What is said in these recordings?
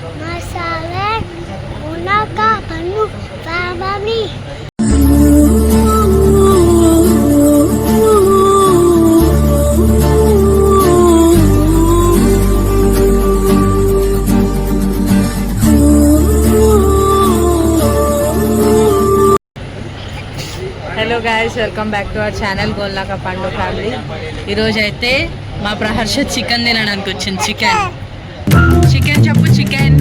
Masala Unaka Panu Family. Hello guys, welcome back to our channel Golnaka Pandu family. ఈరోజు అయితే మా ప్రహర్షత్ chicken తినడానికి వచ్చింది. చికెన్ చెప్పు. Chicken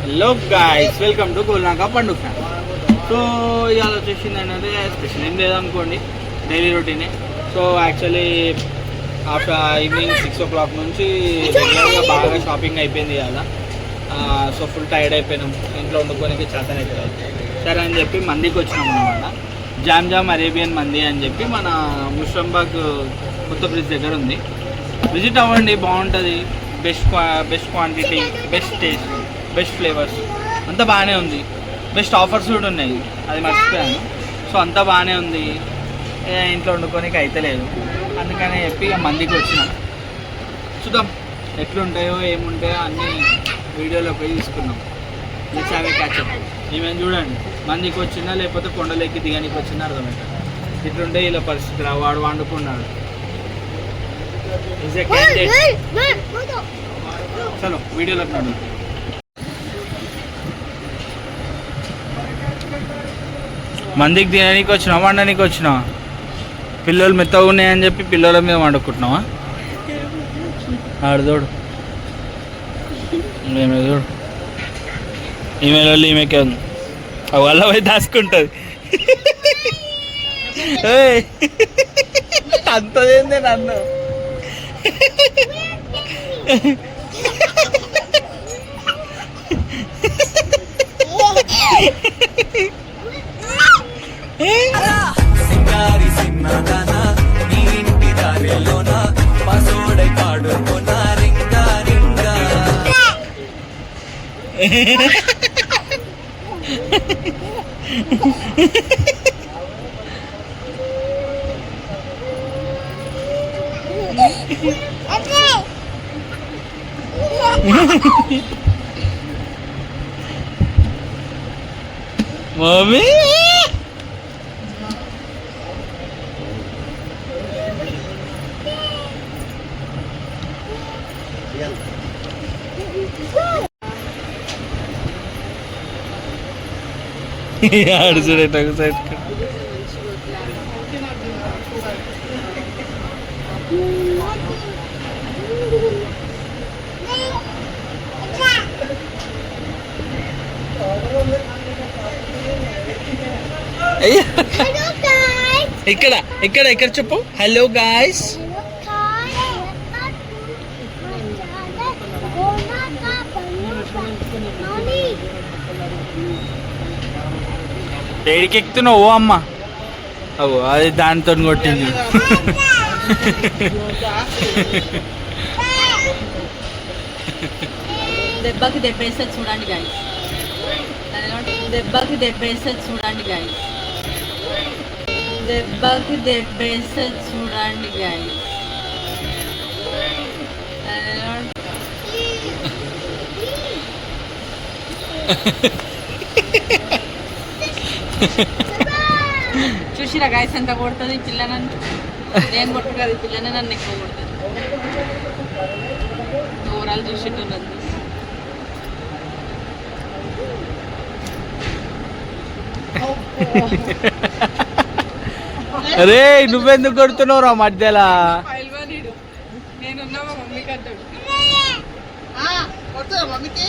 hello guys, welcome to Golnaka Pandu family. So ఇవాళ వచ్చేసింది ఏంటంటే స్పెషల్ ఏం లేదనుకోండి, డైలీ రొటీనే. So actually after evening 6 o'clock నుంచి రెగ్యులర్గా బాగా షాపింగ్ అయిపోయింది ఇవాళ. సో ఫుల్ టైర్డ్ అయిపోయినాం, ఇంట్లో వండుకోనికి చేతన అయిపోయింది. సరే అని చెప్పి మందికి వచ్చినాం అనమాట. జామ్ అరేబియన్ మంది అని చెప్పి మన ముషంబాగ్ కొత్త బ్రిడ్జ్ దగ్గర ఉంది. విజిట్ అవ్వండి, బాగుంటుంది. Best quantity, best taste, best flavours, అంతా బాగానే ఉంది. బెస్ట్ ఆఫర్స్ కూడా ఉన్నాయి, అది మర్చిపోయాను. సో అంతా బాగానే ఉంది. ఇంట్లో వండుకోనికి అయితే లేదు, అందుకని చెప్పి మందికి వచ్చినాం. చూద్దాం ఎట్లుంటాయో ఏముంటాయో అన్నీ వీడియోలో పోయి తీసుకున్నాం. చావే క్యాచప్. ఈమెను చూడండి, మందికి వచ్చిందా లేకపోతే కొండలెక్కి దిగానికి వచ్చిందా అర్థమవుతుంది. ఇట్లుంటే ఇలా పరిస్థితి. వాడు వండుకున్నాడు. చలో వీడియోలోకి నడు. మందికి తినడానికి వచ్చినా, వండడానికి వచ్చినా. పిల్లలు మెత్తగా ఉన్నాయని చెప్పి పిల్లల మీద వండుకుంటున్నావా? ఆడదోడు ఈమె చూడు, ఈమెకే ఉంది. వాళ్ళ పోయి దాచుకుంటుంది. అంతదేందే నన్ను. సింగారి సిన్నదానా నీ ఇంటి దారిలోన పసోడై పాడుకున్నా రింగా రింగా. మమ్మీ ఆడు చూడండి ఒక సైడ్. ఇక్కడ ఇక్కడ ఇక్కడ చెప్పు. Hello guys. ఏడికి ఎక్కుతున్నావు? ఓ అమ్మ, అవో అది దానితో కొట్టింది. దెబ్బకి దెబ్బేస్తే చూడండి గాయ్స్. దెబ్బకి దెబ్బేస్తే చూడండి గాయ్స్. దెబ్బకి దెబ్బేస్తే చూడండి గాయ్స్. చూసిరా గాయస్ ఎంత కొడుతుంది పిల్ల నన్ను. నేను కొట్టు కదా, పిల్లనే నన్ను ఎక్కువ కొడుతుంది. ఓవరాల్ చూసేట్టున్నది. అరే నువ్వెందుకు కొడుతున్నావు రా మధ్యలో? నేనున్నా మా మమ్మీ కట్టాడు. మమ్మీకి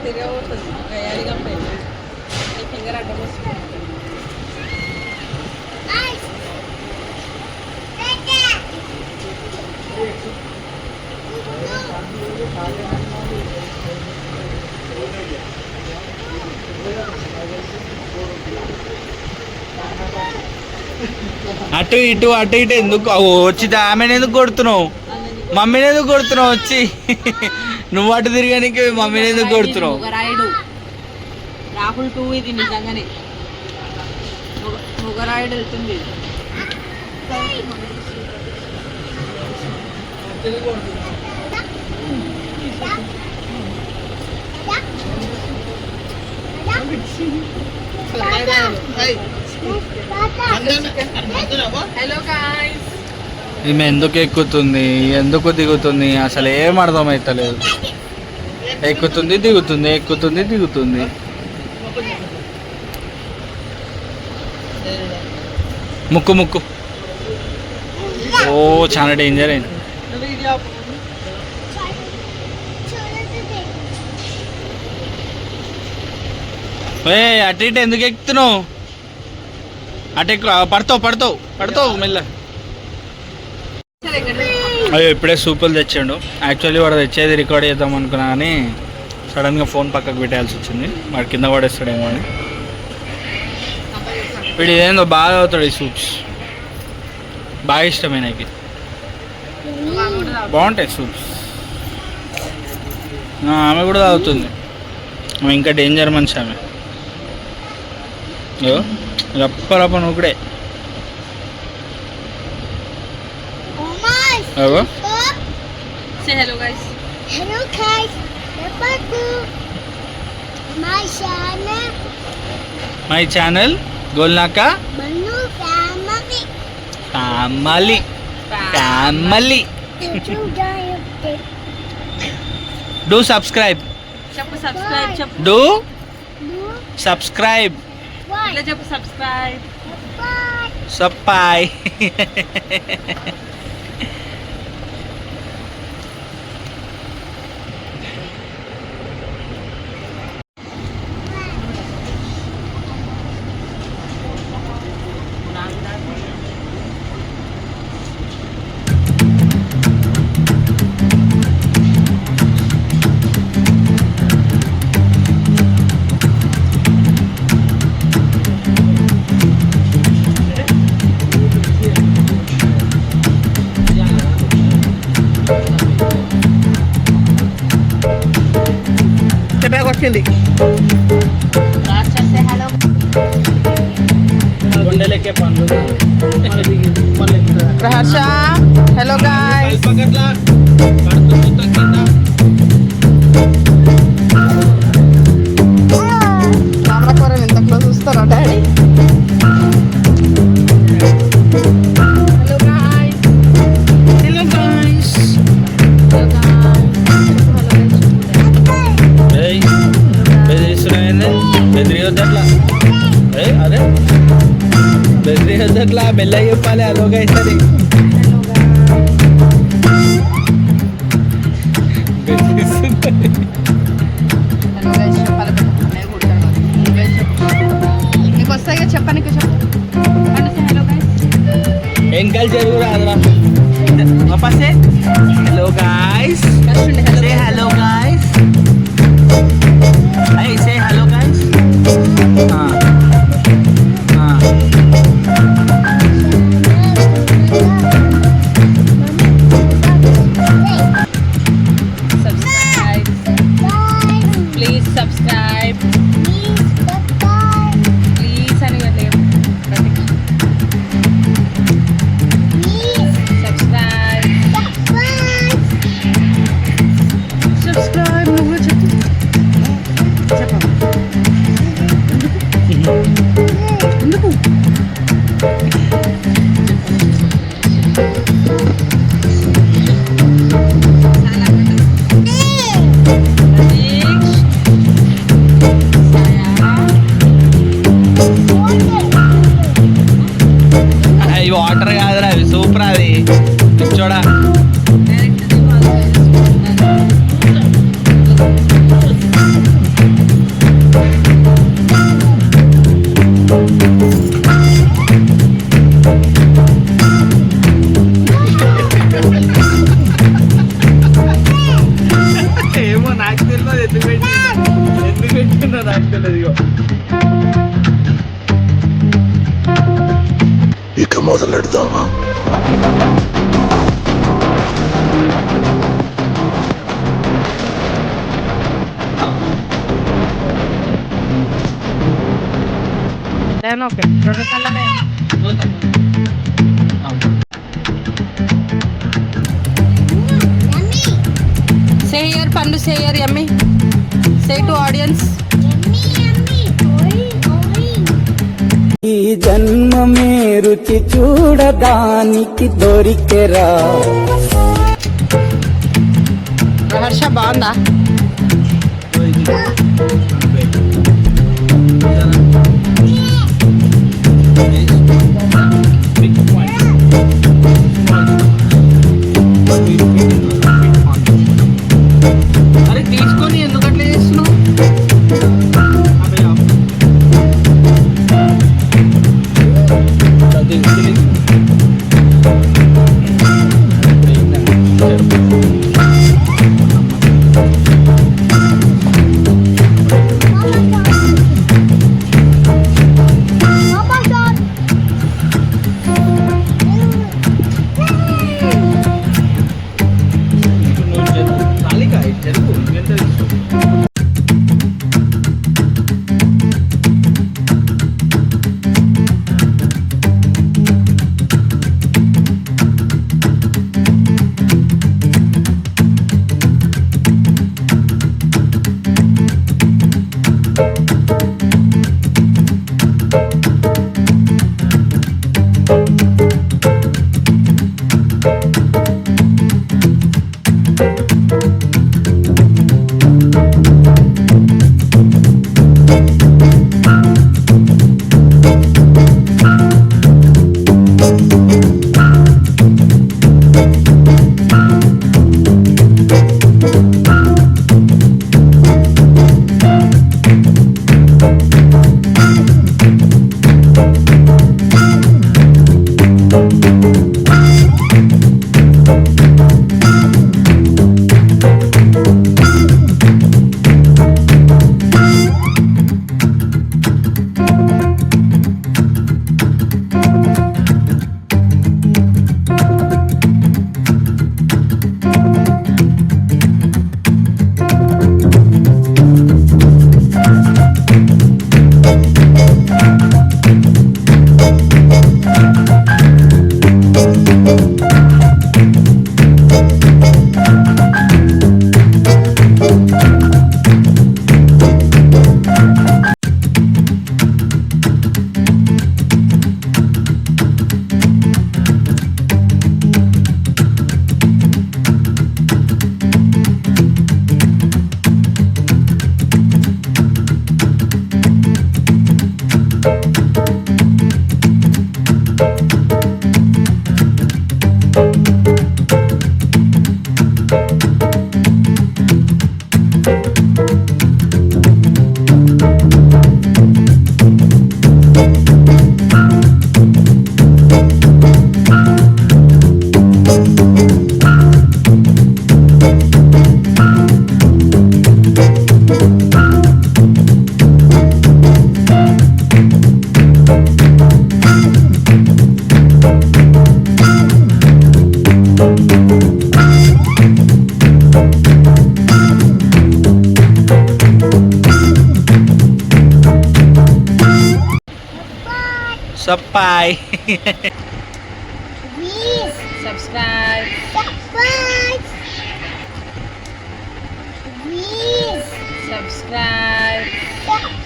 తిరగబోతుంది గయాడిగా ఉంటుంది. ఫింగర్ అడ్డం వస్తుంది. అటు ఇటు ఎందుకు వచ్చి ఆమెను ఎందుకు కొడుతున్నావు? మమ్మీని ఎందుకు కొడుతున్నావు? వచ్చి నువ్వు అటు తిరిగానికి మమ్మీని ఎందుకు కొడుతున్నావు? మొగరాయుడు రాహుల్ 2 ఇది నిజంగానే మొగరాయుడు వెళ్తుంది. హలో గాయ్స్, ఈమె ఎందుకు ఎక్కుతుంది, ఎందుకు దిగుతుంది, అసలు ఏం అర్థమవుతలేదు. ఎక్కుతుంది దిగుతుంది, ఎక్కుతుంది దిగుతుంది. ముక్కు ముక్కు. ఓ చాలా డేంజర్ అయింది. అటు ఇటు ఎందుకు ఎక్కుతున్నావు? అటు ఎక్కు, పడతావు మెల్ల. అయ్యో ఇప్పుడే సూపులు తెచ్చాడు. యాక్చువల్లీ వాడు తెచ్చేది రికార్డ్ చేద్దాం అనుకున్నా కానీ సడన్గా ఫోన్ పక్కకు పెట్టాల్సి వచ్చింది. వాడు కింద పడేస్తాడేమో అని. వీడు ఇదేందో బాగా అవుతాడు ఈ సూప్స్, బాగా ఇష్టమే నాకు. బాగుంటాయి సూప్స్. ఆమె కూడా తాగుతుంది. ఆమె ఇంకా డేంజర్ మనిషి ఆమె. రప్ప నూకుడే. Say hello guys. Hello guys, welcome to my channel. My channel Golnaka Manu family. Family. Do subscribe. చెప్పు సబ్స్క్రైబ్ చెప్పు. Do subscribe. ఇట్లా చెప్పు సబ్స్క్రైబ్. సప్పాయ్. వచ్చింది ప్రహర్ష. Hello guys. తామరకూరలు ఎంత క్లోజ్ చూస్తారా డాడీ? Hello guys. బెదిరియొద్దట్లా. అదే బెదిరియొద్దట్లా, మెల్ల చెప్పాలి. అదొక ఇస్తుంది. నీకు వస్తాయి చెప్పానికి చెప్పు. ఏం కల్చర్ కూడా అదరా. వాపసే hello guys. Say hello guys. Hey, say hello guys. Subscribe. Please subscribe. Please అని లేదు. Subscribe. ఇక మొదలెడదామా? ఓకే రెండు కళ్ళనే Yummy. Say here, Pandu, say here, yummy. Say to audience. Yummy, yummy. Orange, orange. ఈ జన్మమే రుచి చూడడానికి దొరికెరా. హర్ష బాగుందా? అరే తీసుకొని ఎందుకు అట్లా చేస్తున్నావు? Papa shot. చాలిక జరుగు ఎంత తీసుకో. Sapay. Please Subscribe. subscribe. Please Subscribe. subscribe.